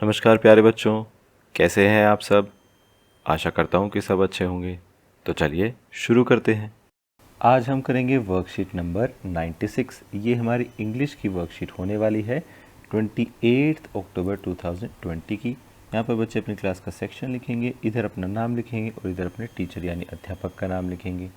नमस्कार प्यारे बच्चों, कैसे हैं आप सब। आशा करता हूँ कि सब अच्छे होंगे। तो चलिए शुरू करते हैं। आज हम करेंगे वर्कशीट नंबर 96। ये हमारी इंग्लिश की वर्कशीट होने वाली है 28 अक्टूबर 2020 की। यहाँ पर बच्चे अपनी क्लास का सेक्शन लिखेंगे, इधर अपना नाम लिखेंगे और इधर अपने टीचर यानी अध्यापक का नाम लिखेंगे।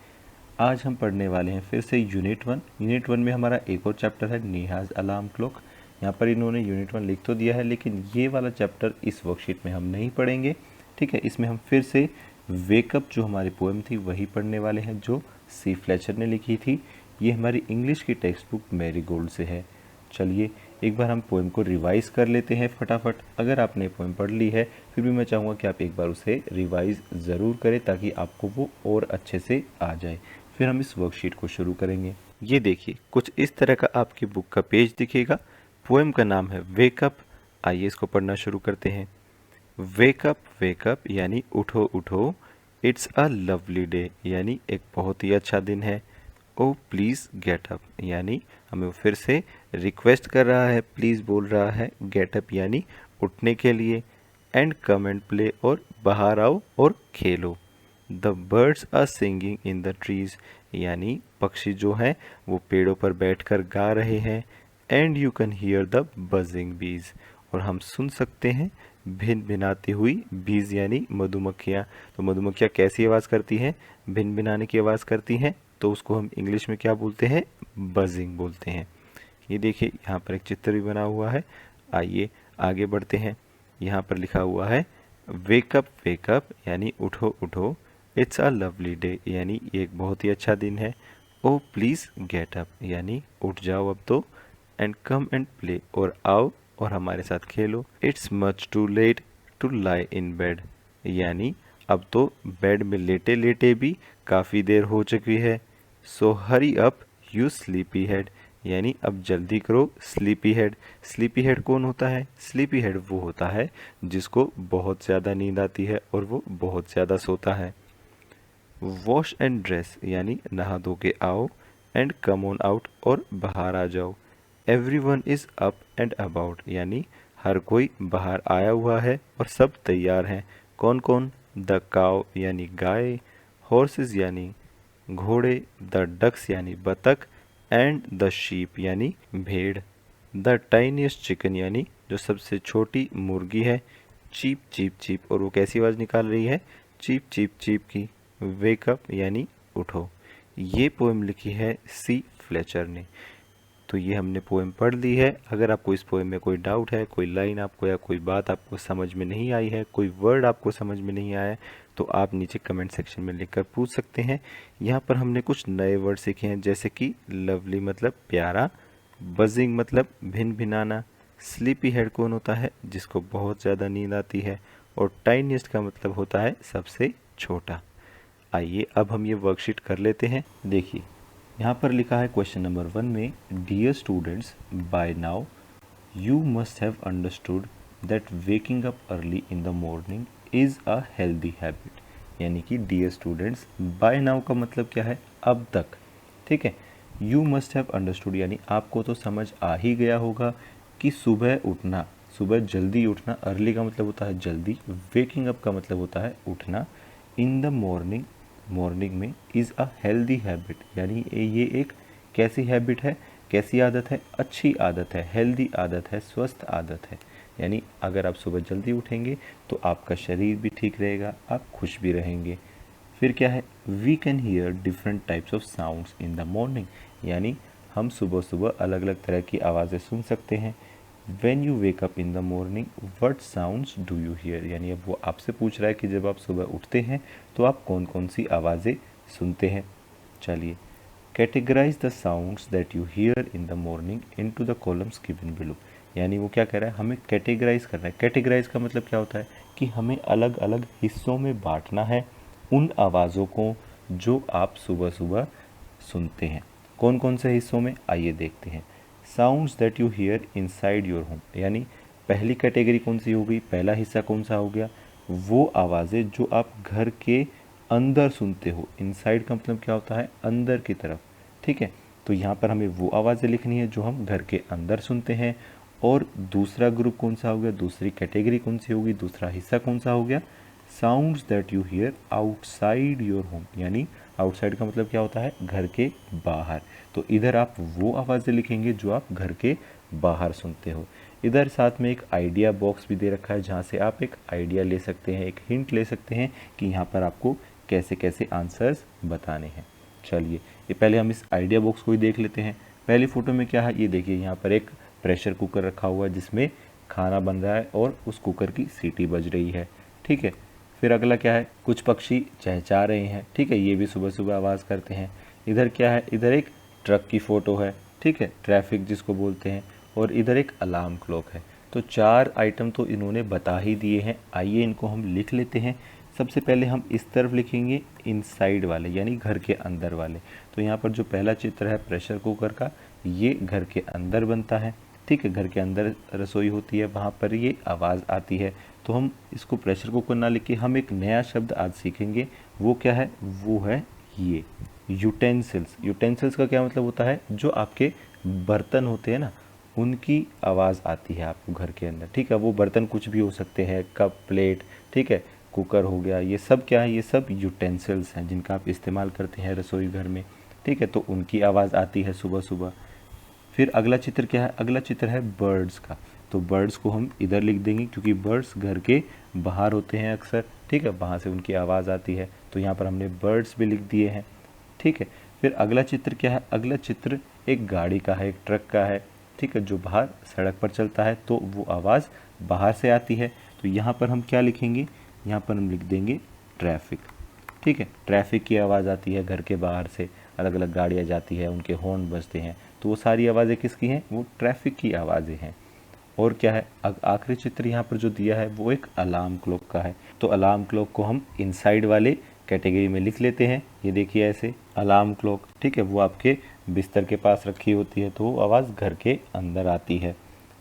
आज हम पढ़ने वाले हैं फिर से यूनिट 1। यूनिट 1 में हमारा एक और चैप्टर है निहाज अलार्म क्लॉक। यहाँ पर इन्होंने यूनिट 1 लिख तो दिया है, लेकिन ये वाला चैप्टर इस वर्कशीट में हम नहीं पढ़ेंगे। ठीक है, इसमें हम फिर से वेकअप जो हमारी पोएम थी वही पढ़ने वाले हैं, जो सी फ्लेचर ने लिखी थी। ये हमारी इंग्लिश की टेक्स्ट बुक मैरी गोल्ड से है। चलिए एक बार हम पोएम को रिवाइज कर लेते हैं फटाफट। अगर आपने पोएम पढ़ ली है फिर भी मैं चाहूँगा कि आप एक बार उसे रिवाइज ज़रूर करें ताकि आपको वो और अच्छे से आ जाए। फिर हम इस वर्कशीट को शुरू करेंगे। ये देखिए, कुछ इस तरह का आपकी बुक का पेज दिखेगा। पोएम का नाम है वेकअप। आइए इसको पढ़ना शुरू करते हैं। वेकअप वेकअप यानी उठो उठो, इट्स अ लवली डे यानी एक बहुत ही अच्छा दिन है। ओ प्लीज़ गेट अप यानी हमें फिर से रिक्वेस्ट कर रहा है, प्लीज़ बोल रहा है। गेट अप यानी उठने के लिए। एंड कम एंड प्ले और बाहर आओ और खेलो। The birds are singing in the trees यानी पक्षी जो हैं वो पेड़ों पर बैठकर गा रहे हैं। And you can hear the buzzing बीज और हम सुन सकते हैं भिन भिनाती हुई बीज यानी मधुमक्खियाँ। तो मधुमक्खियाँ कैसी आवाज़ करती हैं? भिन भिनाने की आवाज़ करती हैं, तो उसको हम इंग्लिश में क्या बोलते हैं? बजिंग बोलते हैं। ये देखिए यहाँ पर एक चित्र भी बना हुआ है। आइए आगे बढ़ते हैं। यहाँ पर लिखा हुआ है वेकअप वेकअप यानी उठो उठो, इट्स अ लवली डे यानी ये एक बहुत ही अच्छा दिन है। ओ प्लीज़ गेट अप यानी उठ जाओ अब तो। एंड कम एंड प्ले और आओ और हमारे साथ खेलो। It's much too late to lie in bed यानी अब तो बेड में लेटे लेटे भी काफ़ी देर हो चुकी है। So hurry up you sleepy head यानी अब जल्दी करो स्लीपी हेड। स्लीपी हेड कौन होता है? स्लीपी हेड वो होता है जिसको बहुत ज़्यादा नींद आती है और वो बहुत ज़्यादा सोता है। वॉश एंड ड्रेस यानी नहा धो के आओ। एंड कम ऑन आउट और बाहर आ जाओ। Every one is up and about यानी हर कोई बाहर आया हुआ है और सब तैयार हैं। कौन कौन? द काव यानी गाय, हॉर्सेस यानी घोड़े, द डक्स यानी बतख, एंड द शीप यानी भेड़। द टाइनीस्ट चिकन यानी जो सबसे छोटी मुर्गी है। चीप चीप चीप और वो कैसी आवाज़ निकाल रही है? चीप चीप चीप की। वेकअप यानी उठो। ये पोएम लिखी है सी फ्लेचर ने। तो ये हमने पोएम पढ़ ली है। अगर आपको इस पोएम में कोई डाउट है, कोई लाइन आपको या कोई बात आपको समझ में नहीं आई है, कोई वर्ड आपको समझ में नहीं आया है, तो आप नीचे कमेंट सेक्शन में लिखकर पूछ सकते हैं। यहाँ पर हमने कुछ नए वर्ड सीखे हैं, जैसे कि लवली मतलब प्यारा, बजिंग मतलब भिन भिनाना, स्लीपी हेड कौन होता है? जिसको बहुत ज़्यादा नींद आती है, और टाइनीस्ट का मतलब होता है सबसे छोटा। आइए अब हम ये वर्कशीट कर लेते हैं। देखिए यहाँ पर लिखा है क्वेश्चन नंबर 1 में, dear students, by now you must have understood that waking up early in the morning is a healthy habit. यानी कि डियर स्टूडेंट्स, बाय नाउ का मतलब क्या है? अब तक। ठीक है, यू मस्ट हैव अंडरस्टूड यानी आपको तो समझ आ ही गया होगा कि सुबह उठना, सुबह जल्दी उठना, अर्ली का मतलब होता है जल्दी, वेकिंग अप का मतलब होता है उठना, इन द मॉर्निंग, मॉर्निंग में, इज़ अ हेल्दी हैबिट यानी ये एक कैसी हैबिट है? कैसी आदत है? अच्छी आदत है, हेल्दी आदत है, स्वस्थ आदत है। यानी अगर आप सुबह जल्दी उठेंगे तो आपका शरीर भी ठीक रहेगा, आप खुश भी रहेंगे। फिर क्या है? We can hear different types of sounds in the morning यानी हम सुबह सुबह अलग अलग तरह की आवाज़ें सुन सकते हैं। When you wake up in the morning what sounds do you hear यानी अब वो आपसे पूछ रहा है कि जब आप सुबह उठते हैं तो आप कौन कौन सी आवाज़ें सुनते हैं। चलिए, categorize the sounds that you hear in the morning into the columns given below. यानी वो क्या कह रहा है? हमें कैटेगराइज करना है। कैटेगराइज का मतलब क्या होता है? कि हमें अलग अलग हिस्सों में बांटना है उन आवाज़ों को जो आप सुबह सुबह सुनते हैं। कौन कौन से हिस्सों में? आइए देखते हैं। Sounds that you here inside your home यानी पहली कैटेगरी कौन सी हो गई? पहला हिस्सा कौन सा हो गया? वो आवाज़ें जो आप घर के अंदर सुनते हो। इनसाइड का मतलब क्या होता है? अंदर की तरफ। ठीक है, तो यहाँ पर हमें वो आवाज़ें लिखनी है जो हम घर के अंदर सुनते हैं। और दूसरा ग्रुप कौन सा हो गया, दूसरी कैटेगरी कौन सी होगी, दूसरा हिस्सा कौन सा हो गया, sounds that you here outside your home, यानी आउटसाइड का मतलब क्या होता है, घर के बाहर। तो इधर आप वो आवाज़ें लिखेंगे जो आप घर के बाहर सुनते हो। इधर साथ में एक आइडिया बॉक्स भी दे रखा है जहाँ से आप एक आइडिया ले सकते हैं, एक हिंट ले सकते हैं कि यहाँ पर आपको कैसे कैसे आंसर्स बताने हैं। चलिए ये पहले हम इस आइडिया बॉक्स को ही देख लेते हैं। पहली फ़ोटो में क्या है, ये देखिए यहाँ पर एक प्रेशर कुकर रखा हुआ है जिसमें खाना बन रहा है और उस कुकर की सीटी बज रही है। ठीक है, फिर अगला क्या है, कुछ पक्षी चहचहा रहे हैं। ठीक है, ये भी सुबह सुबह आवाज़ करते हैं। इधर क्या है, इधर एक ट्रक की फ़ोटो है। ठीक है, ट्रैफिक जिसको बोलते हैं। और इधर एक अलार्म क्लॉक है। तो 4 आइटम तो इन्होंने बता ही दिए हैं, आइए इनको हम लिख लेते हैं। सबसे पहले हम इस तरफ लिखेंगे इनसाइड वाले, यानी घर के अंदर वाले। तो यहाँ पर जो पहला चित्र है प्रेशर कुकर का, ये घर के अंदर बनता है। ठीक है, घर के अंदर रसोई होती है, वहाँ पर ये आवाज़ आती है। तो हम इसको प्रेशर कुकर ना लिख के हम एक नया शब्द आज सीखेंगे। वो क्या है, वो है ये यूटेंसिल्स। यूटेंसिल्स का क्या मतलब होता है, जो आपके बर्तन होते हैं ना, उनकी आवाज़ आती है आपको घर के अंदर। ठीक है, वो बर्तन कुछ भी हो सकते हैं, कप, प्लेट, ठीक है, कुकर हो गया, ये सब क्या है, ये सब यूटेंसिल्स हैं जिनका आप इस्तेमाल करते हैं रसोई घर में। ठीक है, तो उनकी आवाज़ आती है सुबह सुबह। फिर अगला चित्र क्या है, अगला चित्र है बर्ड्स का। तो बर्ड्स को हम इधर लिख देंगे क्योंकि बर्ड्स घर के बाहर होते हैं अक्सर। ठीक है, वहाँ से उनकी आवाज़ आती है, तो यहाँ पर हमने बर्ड्स भी लिख दिए हैं। ठीक है, फिर अगला चित्र क्या है, अगला चित्र एक गाड़ी का है, एक ट्रक का है। ठीक है, जो बाहर सड़क पर चलता है, तो वो आवाज़ बाहर से आती है। तो यहाँ पर हम क्या लिखेंगे, यहाँ पर हम लिख देंगे ट्रैफिक। ठीक है, ट्रैफिक की आवाज़ आती है घर के बाहर से, अलग अलग गाड़ियाँ जाती है, उनके हॉर्न बजते हैं, तो वो सारी आवाज़ें किसकी हैं, वो ट्रैफिक की आवाज़ें हैं। और क्या है, आखिरी चित्र यहाँ पर जो दिया है वो एक अलार्म क्लॉक का है। तो अलार्म क्लॉक को हम इनसाइड वाले कैटेगरी में लिख लेते हैं। ये देखिए ऐसे अलार्म क्लॉक, ठीक है, वो आपके बिस्तर के पास रखी होती है, तो वो आवाज़ घर के अंदर आती है।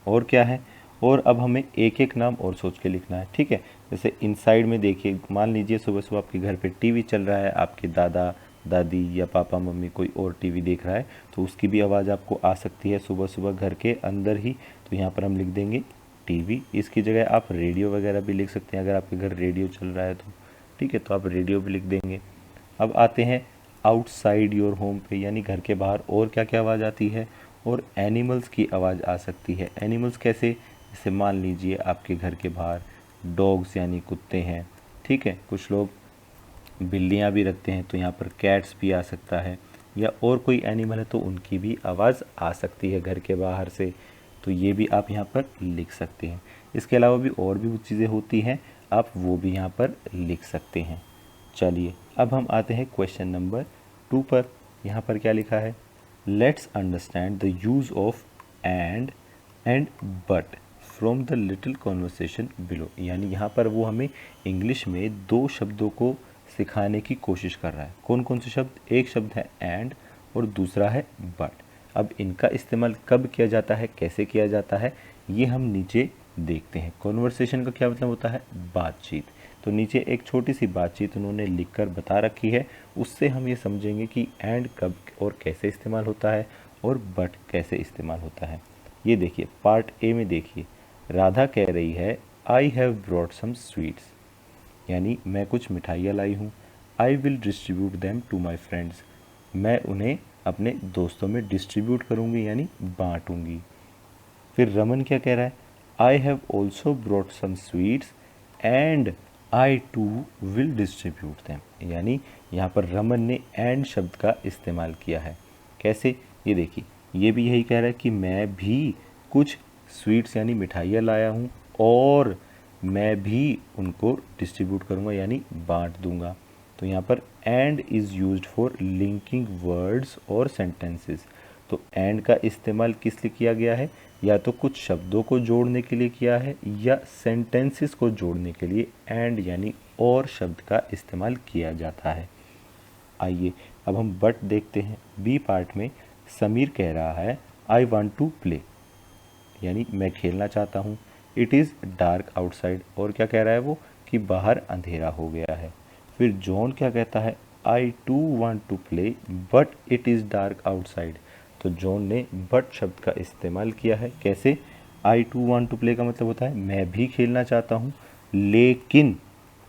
और क्या है, और अब हमें एक एक नाम और सोच के लिखना है। ठीक है, जैसे इनसाइड में देखिए, मान लीजिए सुबह सुबह आपके घर पे टीवी चल रहा है, आपके दादा दादी या पापा मम्मी कोई और टीवी देख रहा है, तो उसकी भी आवाज़ आपको आ सकती है सुबह सुबह घर के अंदर ही। तो यहाँ पर हम लिख देंगे टीवी। इसकी जगह आप रेडियो वगैरह भी लिख सकते हैं, अगर आपके घर रेडियो चल रहा है तो। ठीक है, तो आप रेडियो भी लिख देंगे। अब आते हैं आउटसाइड योर होम पे, यानी घर के बाहर और क्या क्या आवाज़ आती है, और एनिमल्स की आवाज़ आ सकती है। एनिमल्स कैसे, जैसे मान लीजिए आपके घर के बाहर डॉग्स यानी कुत्ते हैं। ठीक है, कुछ लोग बिल्लियाँ भी रखते हैं, तो यहाँ पर कैट्स भी आ सकता है, या और कोई एनिमल है तो उनकी भी आवाज़ आ सकती है घर के बाहर से। तो ये भी आप यहाँ पर लिख सकते हैं। इसके अलावा भी और भी चीज़ें होती हैं, आप वो भी यहाँ पर लिख सकते हैं। चलिए अब हम आते हैं क्वेश्चन नंबर 2 पर। यहाँ पर क्या लिखा है, let's understand the use of and but from the little conversation below. यानी यहाँ पर वो हमें इंग्लिश में 2 शब्दों को सिखाने की कोशिश कर रहा है। कौन कौन से शब्द, एक शब्द है एंड और दूसरा है बट। अब इनका इस्तेमाल कब किया जाता है, कैसे किया जाता है, ये हम नीचे देखते हैं। कॉन्वर्सेशन का क्या मतलब होता है, बातचीत। तो नीचे एक छोटी सी बातचीत उन्होंने लिखकर बता रखी है, उससे हम ये समझेंगे कि एंड कब और कैसे इस्तेमाल होता है और बट कैसे इस्तेमाल होता है। ये देखिए पार्ट ए में देखिए, राधा कह रही है I have brought some sweets, यानी मैं कुछ मिठाइयाँ लाई हूँ। I will distribute them to my friends, मैं उन्हें अपने दोस्तों में डिस्ट्रीब्यूट करूँगी यानी बांटूंगी। फिर रमन क्या कह रहा है, I have also brought some sweets and I too will distribute them, यानी यहाँ पर रमन ने एंड शब्द का इस्तेमाल किया है। कैसे, ये देखिए, ये भी यही कह रहा है कि मैं भी कुछ स्वीट्स यानी मिठाइयाँ लाया हूँ और मैं भी उनको डिस्ट्रीब्यूट करूँगा यानी बांट दूंगा। तो यहाँ पर and is used for linking words और सेंटेंसेस। तो एंड का इस्तेमाल किस लिए किया गया है, या तो कुछ शब्दों को जोड़ने के लिए किया है या सेंटेंसेस को जोड़ने के लिए एंड यानी और शब्द का इस्तेमाल किया जाता है। आइए अब हम बट देखते हैं। बी पार्ट में समीर कह रहा है आई वांट टू प्ले, यानी मैं खेलना चाहता हूँ। इट इज़ डार्क आउटसाइड, और क्या कह रहा है वो, कि बाहर अंधेरा हो गया है। फिर जॉन क्या कहता है, I to want to play but it is dark outside. तो जॉन ने बट शब्द का इस्तेमाल किया है। कैसे, I to want to play का मतलब होता है मैं भी खेलना चाहता हूँ, लेकिन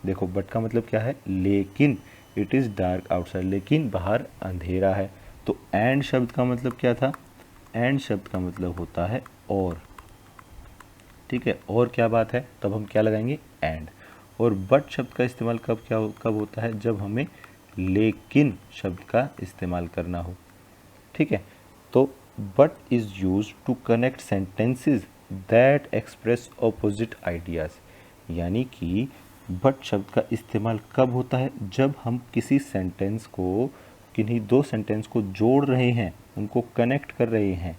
देखो बट का मतलब क्या है, लेकिन इट इज़ डार्क आउटसाइड, लेकिन बाहर अंधेरा है। तो एंड शब्द का मतलब क्या था, एंड शब्द का मतलब होता है और, ठीक है, और क्या बात है, तब हम क्या लगाएंगे, एंड। और बट शब्द का इस्तेमाल कब होता है, जब हमें लेकिन शब्द का इस्तेमाल करना हो, ठीक है। तो but is use to connect sentences that express opposite ideas, यानी कि बट शब्द का इस्तेमाल कब होता है, जब हम किसी सेंटेंस को, किन्हीं दो सेंटेंस को जोड़ रहे हैं, उनको कनेक्ट कर रहे हैं,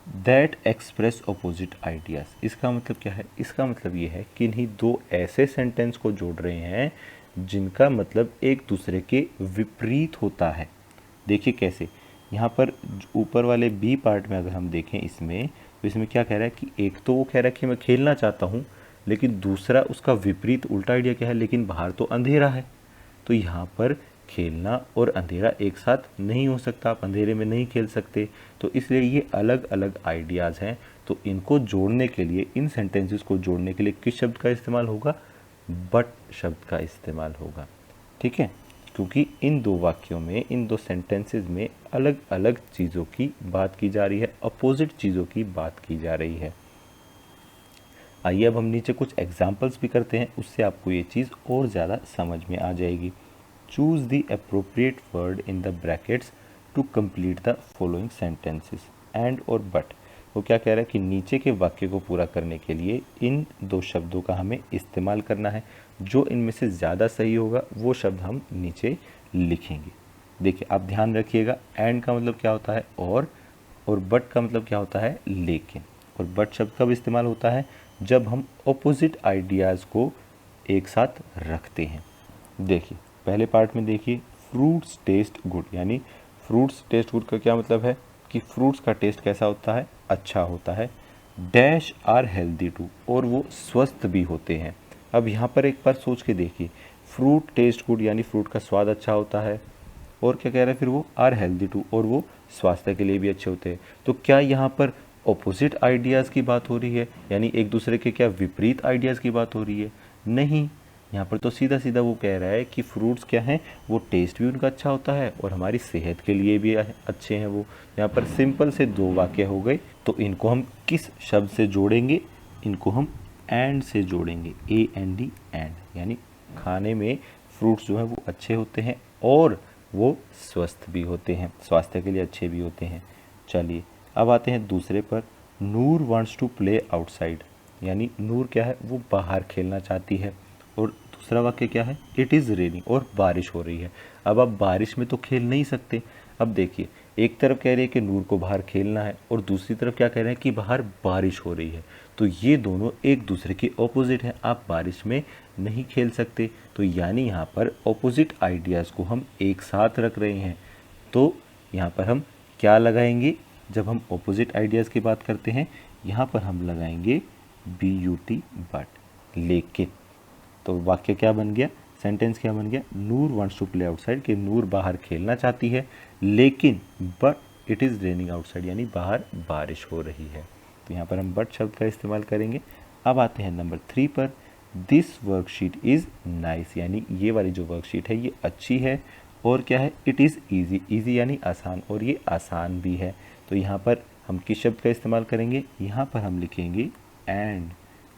दैट एक्सप्रेस ऑपोजिट आइडियाज़। इसका मतलब क्या है, इसका मतलब ये है कि इन्हीं दो ऐसे सेंटेंस को जोड़ रहे हैं जिनका मतलब एक दूसरे के विपरीत होता है। देखिए कैसे, यहाँ पर ऊपर वाले बी पार्ट में अगर हम देखें इसमें, तो इसमें क्या कह रहा है कि एक तो वो कह रहा है कि मैं खेलना चाहता हूँ, लेकिन दूसरा उसका विपरीत उल्टा आइडिया क्या है, लेकिन बाहर तो अंधेरा है। तो यहाँ पर खेलना और अंधेरा एक साथ नहीं हो सकता, आप अंधेरे में नहीं खेल सकते। तो इसलिए ये अलग अलग आइडियाज़ हैं। तो इनको जोड़ने के लिए, इन सेंटेंसेस को जोड़ने के लिए किस शब्द का इस्तेमाल होगा, बट शब्द का इस्तेमाल होगा, ठीक है। क्योंकि इन दो वाक्यों में, इन दो सेंटेंसेस में अलग अलग चीज़ों की बात की जा रही है, अपोजिट चीज़ों की बात की जा रही है। आइए अब हम नीचे कुछ एग्जाम्पल्स भी करते हैं, उससे आपको ये चीज़ और ज़्यादा समझ में आ जाएगी। Choose the appropriate word in the brackets to complete the following sentences, and और बट। वो क्या कह रहा है कि नीचे के वाक्य को पूरा करने के लिए इन दो शब्दों का हमें इस्तेमाल करना है, जो इनमें से ज़्यादा सही होगा वो शब्द हम नीचे लिखेंगे। देखिए आप ध्यान रखिएगा, एंड का मतलब क्या होता है और बट का मतलब क्या होता है, लेकिन। और बट शब्द कब इस्तेमाल होता है, जब हम ऑपोजिट आइडियाज़ को एक साथ रखते हैं। देखिए पहले पार्ट में देखिए, फ्रूट्स टेस्ट गुड, यानी फ्रूट्स टेस्ट गुड का क्या मतलब है कि फ्रूट्स का टेस्ट कैसा होता है, अच्छा होता है। डैश आर हेल्दी टू, और वो स्वस्थ भी होते हैं। अब यहाँ पर एक बार सोच के देखिए, फ्रूट टेस्ट गुड यानी फ्रूट का स्वाद अच्छा होता है, और क्या कह रहा है फिर वो, आर हेल्दी टू, और वो स्वास्थ्य के लिए भी अच्छे होते हैं। तो क्या यहाँ पर ऑपोजिट आइडियाज़ की बात हो रही है, यानी एक दूसरे के क्या विपरीत आइडियाज़ की बात हो रही है, नहीं। यहाँ पर तो सीधा सीधा वो कह रहा है कि फ्रूट्स क्या हैं, वो टेस्ट भी उनका अच्छा होता है और हमारी सेहत के लिए भी अच्छे हैं वो। यहाँ पर सिंपल से दो वाक्य हो गए। तो इनको हम किस शब्द से जोड़ेंगे, इनको हम एंड से जोड़ेंगे, AND, एंड, यानी खाने में फ्रूट्स जो है वो अच्छे होते हैं और वो स्वस्थ भी होते हैं, स्वास्थ्य के लिए अच्छे भी होते हैं। चलिए अब आते हैं दूसरे पर। नूर वांट्स टू प्ले आउटसाइड, यानी नूर क्या है, वो बाहर खेलना चाहती है। और दूसरा वाक्य क्या है, इट इज़ रेनिंग, और बारिश हो रही है। अब आप बारिश में तो खेल नहीं सकते। अब देखिए, एक तरफ कह रहे हैं कि नूर को बाहर खेलना है और दूसरी तरफ क्या कह रहे हैं कि बाहर बारिश हो रही है। तो ये दोनों एक दूसरे के ऑपोजिट हैं, आप बारिश में नहीं खेल सकते। तो यानी यहाँ पर ऑपोजिट आइडियाज़ को हम एक साथ रख रहे हैं। तो यहाँ पर हम क्या लगाएंगे, जब हम ऑपोजिट आइडियाज़ की बात करते हैं, यहाँ पर हम लगाएंगे BUT, बट, लेकिन। तो वाक्य क्या बन गया, सेंटेंस क्या बन गया, नूर वांट्स टू प्ले आउटसाइड, कि नूर बाहर खेलना चाहती है, लेकिन but it is raining outside, यानी बाहर बारिश हो रही है। तो यहाँ पर हम बट शब्द का इस्तेमाल करेंगे। अब आते हैं नंबर 3 पर। दिस वर्कशीट इज़ नाइस, यानी ये वाली जो वर्कशीट है ये अच्छी है, और क्या है, इट इज़ ईजी, ईजी यानी आसान, और ये आसान भी है। तो यहाँ पर हम किस शब्द का इस्तेमाल करेंगे, यहाँ पर हम लिखेंगे एंड,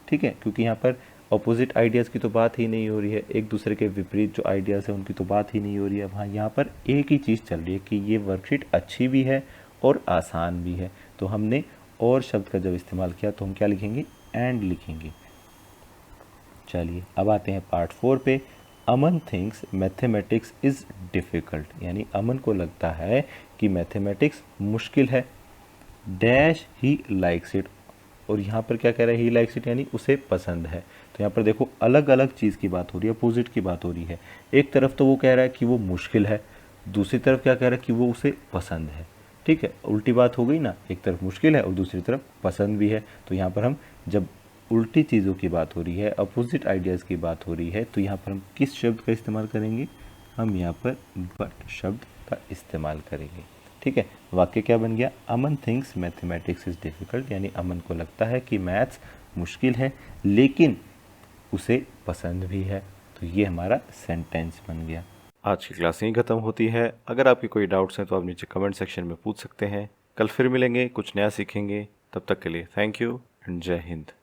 ठीक है, क्योंकि यहाँ पर अपोजिट आइडियाज़ की तो बात ही नहीं हो रही है, एक दूसरे के विपरीत जो आइडियाज़ हैं उनकी तो बात ही नहीं हो रही है। हाँ, यहाँ पर एक ही चीज़ चल रही है कि ये वर्कशीट अच्छी भी है और आसान भी है। तो हमने और शब्द का जब इस्तेमाल किया तो हम क्या लिखेंगे, एंड लिखेंगे। चलिए अब आते हैं पार्ट 4 पे। अमन थिंक्स मैथमेटिक्स इज़ डिफ़िकल्ट, यानी अमन को लगता है कि मैथमेटिक्स मुश्किल है। डैश ही लाइक्स इट, और यहाँ पर क्या कह रहा है, ही लाइक्स इट, यानी उसे पसंद है। तो यहाँ पर देखो अलग अलग चीज़ की बात हो रही है, अपोजिट की बात हो रही है। एक तरफ तो वो कह रहा है कि वो मुश्किल है, दूसरी तरफ क्या कह रहा है कि वो उसे पसंद है। ठीक है, उल्टी बात हो गई ना, एक तरफ मुश्किल है और दूसरी तरफ पसंद भी है। तो यहाँ पर हम जब उल्टी चीज़ों की बात हो रही है, अपोजिट आइडियाज़ की बात हो रही है, तो यहाँ पर हम किस शब्द का इस्तेमाल करेंगे, हम यहाँ पर बट शब्द का इस्तेमाल करेंगे। ठीक है, वाक्य क्या बन गया, अमन थिंक्स मैथमेटिक्स इज़ डिफ़िकल्ट, यानी अमन को लगता है कि मैथ्स मुश्किल है लेकिन उसे पसंद भी है। तो ये हमारा सेंटेंस बन गया। आज की क्लास यहीं ख़त्म होती है। अगर आपके कोई डाउट्स हैं तो आप नीचे कमेंट सेक्शन में पूछ सकते हैं। कल फिर मिलेंगे, कुछ नया सीखेंगे। तब तक के लिए थैंक यू एंड जय हिंद।